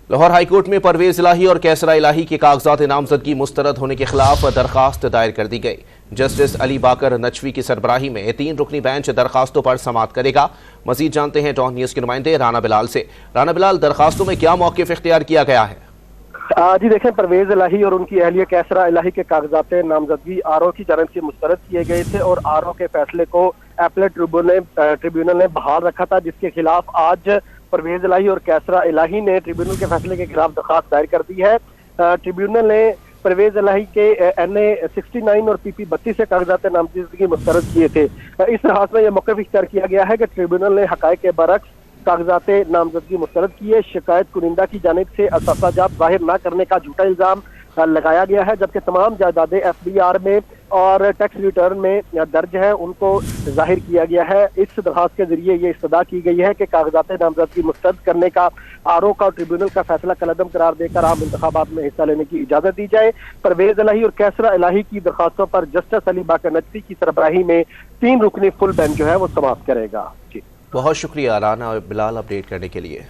Lahore high court میں پرویز الہی اور کیسرا الہی کے کاغذات نامزدگی مسترد ہونے کے خلاف درخواست دائر کر دی گئی۔ جسٹس علی باقر نجفی کی سربراہی میں 3 رکنی بینچ درخواستوں پر سماعت کرے گا۔ مزید جانتے ہیں ڈان نیوز کے نمائندے رانا بلال سے۔ رانا بلال، درخواستوں میں کیا موقف اختیار کیا گیا ہے؟ جی دیکھیں، پرویز الہی اور ان کی اہلیہ کیسرا الہی کے کاغذات نامزدگی آر او کی جانب سے مسترد کیے گئے تھے اور آر او کے فیصلے کو اپیلیٹ ٹریبیونل نے بحال رکھا تھا، جس کے خلاف آج پرویز الہی اور کیسرا الہی نے ٹریبیونل کے فیصلے کے خلاف درخواست دائر کر دی ہے۔ ٹریبیونل نے پرویز الہی کے NA 69 اور PP 32 سے کاغذات نامزدگی مسترد کیے تھے۔ اس درخواست میں یہ موقف اختیار کیا گیا ہے کہ ٹریبیونل نے حقائق کے برعکس کاغذات نامزدگی مسترد کیے۔ شکایت کنندہ کی جانب سے اثاثہ جات ظاہر نہ کرنے کا جھوٹا الزام لگایا گیا ہے، جبکہ تمام جائیدادیں FBR میں اور ٹیکس ریٹرن میں درج ہے، ان کو ظاہر کیا گیا ہے۔ اس درخواست کے ذریعے یہ استدعا کی گئی ہے کہ کاغذات نامزدگی مسترد کرنے کا آر او کا ٹریبیونل کا فیصلہ کالعدم قرار دے کر عام انتخابات میں حصہ لینے کی اجازت دی جائے۔ پرویز الہی اور کیسرا الہی کی درخواستوں پر جسٹس علی باقر نجفی کی سربراہی میں 3 رکنی فل بینچ جو ہے وہ سماعت کرے گا۔ بہت شکریہ رانا اور بلال اپڈیٹ کرنے کے لیے۔